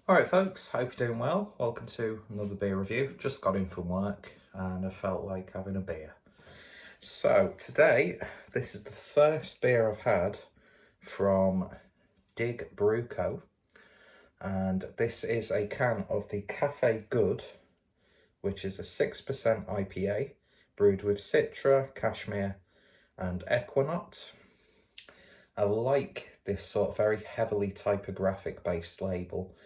Alright folks, hope you're doing well. Welcome to another beer review. Just got in from work and I felt like having a beer. So today, this is the first beer I've had from Dig Brew Co. And this is a can of the Cafe Good, which is a 6% IPA, brewed with Citra, Cashmere and Ekuanot. I like this sort of very heavily typographic based label.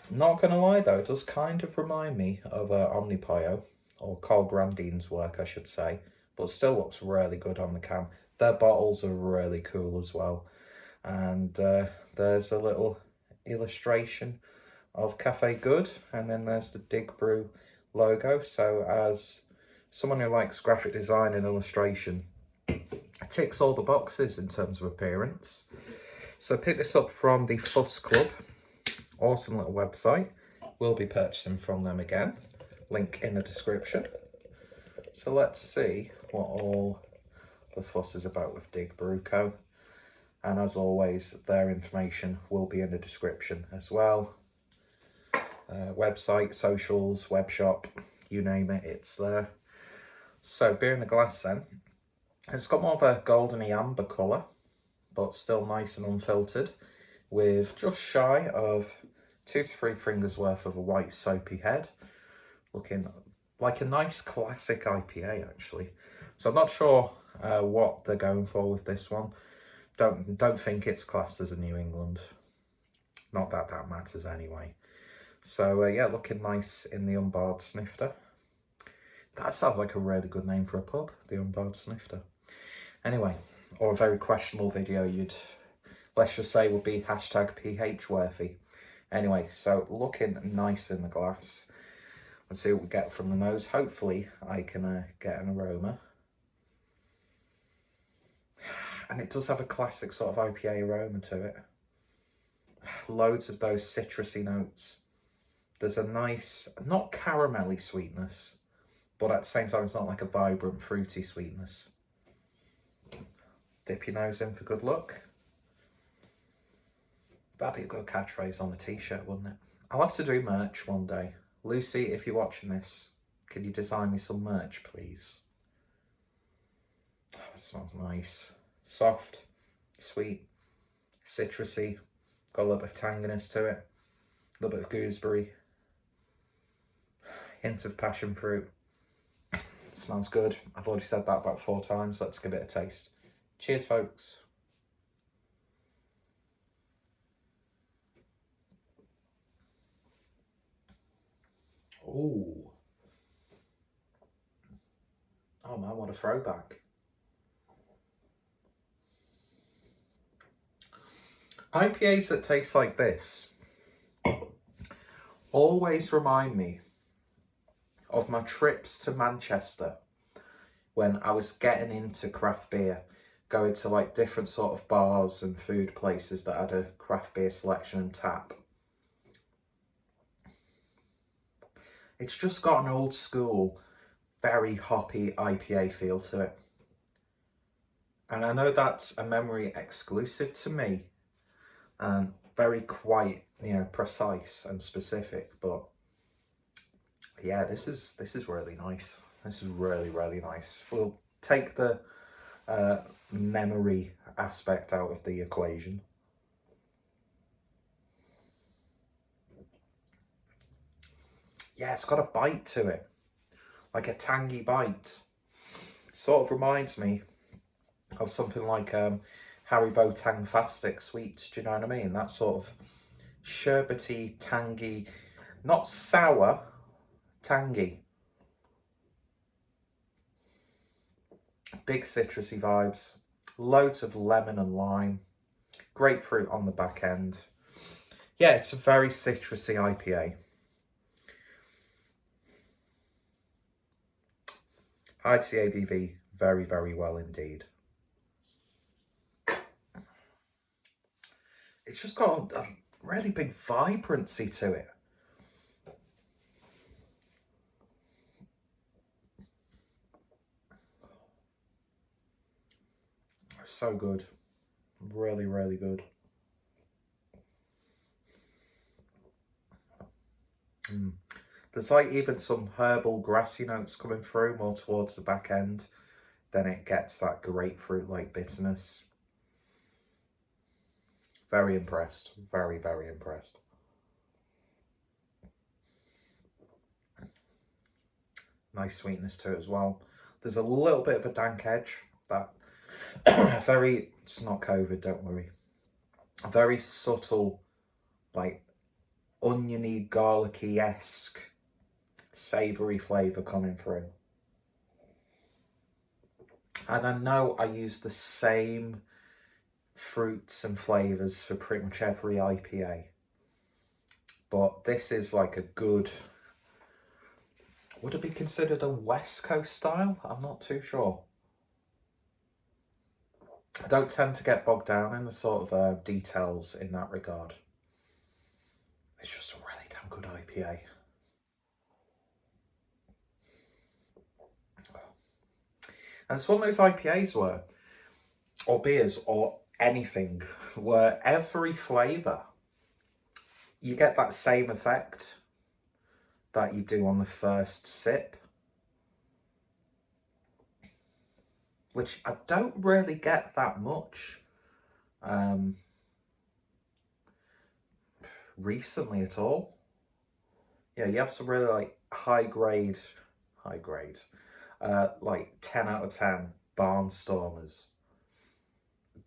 Not gonna lie though, it does kind of remind me of Omnipio, or Carl Grandine's work I should say, but still looks really good on the can. Their bottles are really cool as well. And there's a little illustration of Cafe Good, and then there's the Dig Brew logo. So as someone who likes graphic design and illustration, it ticks all the boxes in terms of appearance. So I picked this up from the Fuss Club. Awesome little website. We'll be purchasing from them again. Link in the description. So let's see what all the fuss is about with Dig Brew Co. And as always, their information will be in the description as well. Website, socials, webshop, you name it, it's there. So beer in the glass then. It's got more of a goldeny amber colour, but still nice and unfiltered, with just shy of 2 to 3 fingers worth of a white soapy head, looking like a nice classic IPA actually. So I'm not sure what they're going for with this one. Don't think it's classed as a New England. Not that that matters anyway. So yeah, looking nice in the Untappd snifter. That sounds like a really good name for a pub, the Untappd snifter. Anyway, or a very questionable video you'd, let's just say, would be #PH worthy. Anyway, so looking nice in the glass. Let's see what we get from the nose. Hopefully I can get an aroma. And it does have a classic sort of IPA aroma to it. Loads of those citrusy notes. There's a nice, not caramelly sweetness, but at the same time it's not like a vibrant fruity sweetness. Dip your nose in for good luck. That'd be a good catchphrase on a t-shirt, wouldn't it? I'll have to do merch one day. Lucy, if you're watching this, can you design me some merch, please? Oh, it smells nice. Soft, sweet, citrusy, got a little bit of tanginess to it, a little bit of gooseberry, hint of passion fruit. Smells good. I've already said that about 4 times. Let's give it a taste. Cheers, folks. Ooh. Oh man, what a throwback. IPAs that taste like this always remind me of my trips to Manchester when I was getting into craft beer, going to like different sort of bars and food places that had a craft beer selection and tap. It's just got an old school, very hoppy IPA feel to it. And I know that's a memory exclusive to me and very quite, precise and specific, but yeah, this is really nice. This is really, really nice. We'll take the memory aspect out of the equation. Yeah, it's got a bite to it, like a tangy bite. Sort of reminds me of something like Haribo Tangfastic sweets, do you know what I mean? That sort of sherbety, tangy, not sour, tangy. Big citrusy vibes, loads of lemon and lime, grapefruit on the back end. Yeah, it's a very citrusy IPA. Hides the ABV very, very well indeed. It's just got a really big vibrancy to it. So good. Really, really good. There's like even some herbal grassy notes coming through more towards the back end. Then it gets that grapefruit-like bitterness. Very impressed. Very, very impressed. Nice sweetness to it as well. There's a little bit of a dank edge. That it's not COVID, don't worry. A very subtle, like oniony, garlicky-esque, savoury flavour coming through. And I know I use the same fruits and flavours for pretty much every IPA. But this is like a good... Would it be considered a West Coast style? I'm not too sure. I don't tend to get bogged down in the sort of details in that regard. It's just a really damn good IPA. And it's one of those IPAs where, or beers, or anything, where every flavour, you get that same effect that you do on the first sip. Which I don't really get that much recently at all. Yeah, you have some really like high grade, like 10 out of 10 barnstormers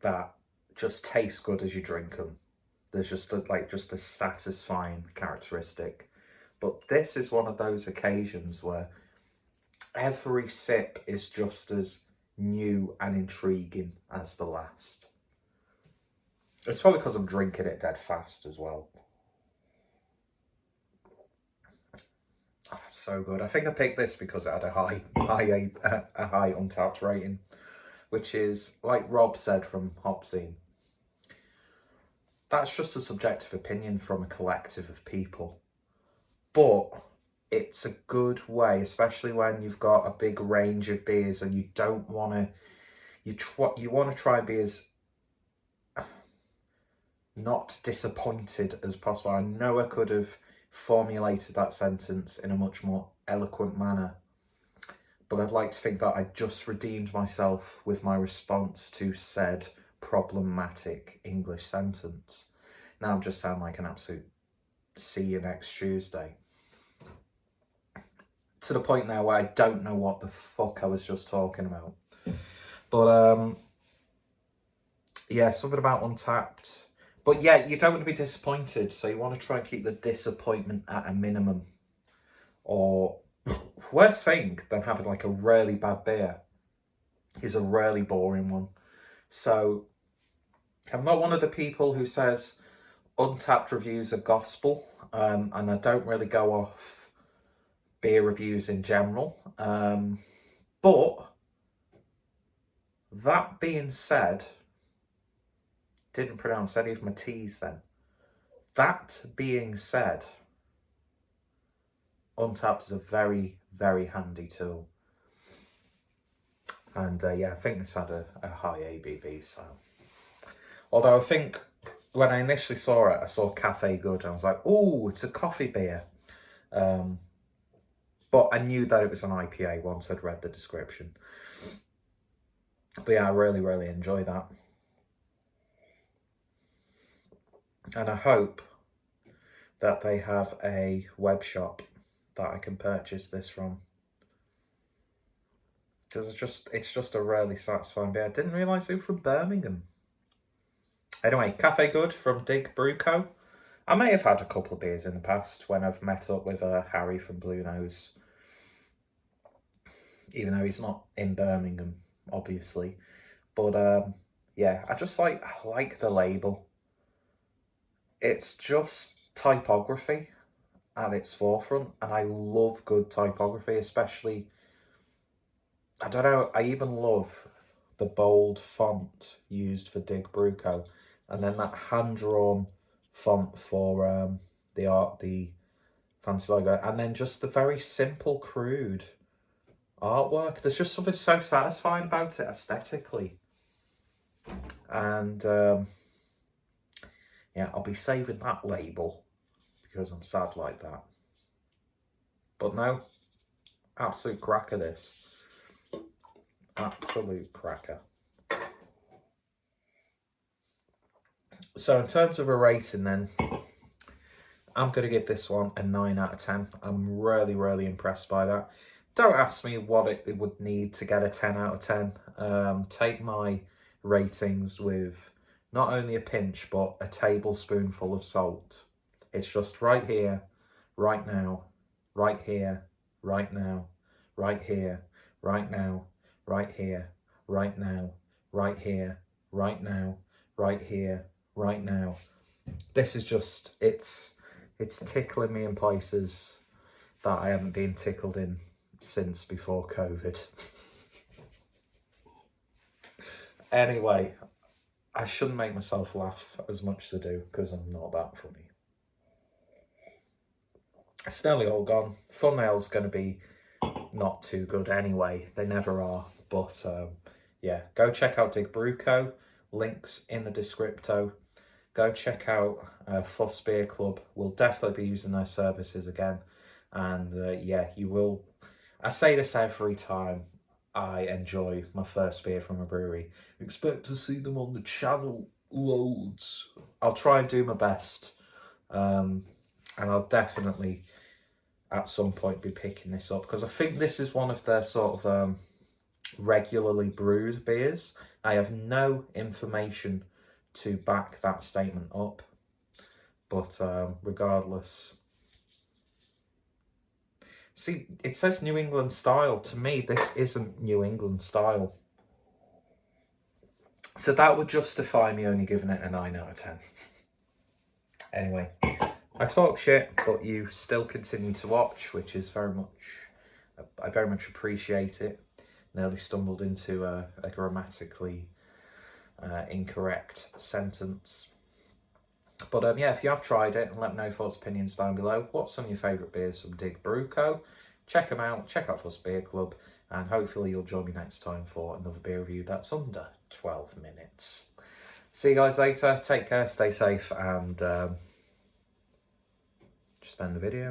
that just taste good as you drink them. There's just a satisfying characteristic. But this is one of those occasions where every sip is just as new and intriguing as the last. It's probably because I'm drinking it dead fast as well. Oh, it's so good. I think I picked this because it had a high Untappd rating, which is, like Rob said from Hopsy, that's just a subjective opinion from a collective of people. But it's a good way, especially when you've got a big range of beers and you don't want to, you want to try beers not disappointed as possible. I know I could have formulated that sentence in a much more eloquent manner, but I'd like to think that I just redeemed myself with my response to said problematic English sentence. Now I'm just sound like an absolute see you next Tuesday. To the point now where I don't know what the fuck I was just talking about. But yeah, something about Untappd. But yeah, you don't want to be disappointed, so you want to try and keep the disappointment at a minimum. Or worst thing than having like a really bad beer is a really boring one. So I'm not one of the people who says Untappd reviews are gospel, and I don't really go off beer reviews in general. But that being said, didn't pronounce any of my T's then. That being said, Untappd is a very, very handy tool. And yeah, I think it's had a high ABV, so. Although I think when I initially saw it, I saw Cafe Good, and I was like, oh, it's a coffee beer. But I knew that it was an IPA once I'd read the description. But yeah, I really, really enjoy that. And I hope that they have a web shop that I can purchase this from. Because it's just a really satisfying beer. I didn't realise they were from Birmingham. Anyway, Cafe Good from Dig Brew Co. I may have had a couple of beers in the past when I've met up with Harry from Blue Nose. Even though he's not in Birmingham, obviously. But yeah, I like the label. It's just typography at its forefront, and I love good typography, especially, I don't know, I even love the bold font used for Dig Brew Co, and then that hand-drawn font for the fancy logo, and then just the very simple, crude artwork. There's just something so satisfying about it aesthetically. And yeah, I'll be saving that label because I'm sad like that. But no, absolute cracker this. Absolute cracker. So in terms of a rating then, I'm going to give this one a 9 out of 10. I'm really, really impressed by that. Don't ask me what it would need to get a 10 out of 10. Take my ratings with not only a pinch, but a tablespoonful of salt. It's just right here, right now, right here, right now, right here, right now, right here, right now, right here, right now, right here, right now. This is just, it's tickling me in places that I haven't been tickled in since before COVID. Anyway, I shouldn't make myself laugh as much as I do because I'm not that funny. It's nearly all gone. Thumbnail's going to be not too good anyway. They never are. But yeah, go check out Dig Brew Co. Links in the descripto. Go check out Fuss Beer Club. We'll definitely be using their services again. And yeah, you will. I say this every time I enjoy my first beer from a brewery. Expect to see them on the channel loads. I'll try and do my best. And I'll definitely at some point be picking this up because I think this is one of their sort of regularly brewed beers. I have no information to back that statement up, but regardless, see, it says New England style. To me, this isn't New England style, so that would justify me only giving it a 9 out of 10. Anyway, I talk shit, but you still continue to watch, which is I very much appreciate it. Nearly stumbled into a grammatically incorrect sentence. But yeah, if you have tried it, let me know your thoughts, opinions down below. What's some of your favourite beers from Dig Brew Co? Check them out, check out Fuss Beer Club, and hopefully you'll join me next time for another beer review that's under 12 minutes. See you guys later, take care, stay safe, and just end the video.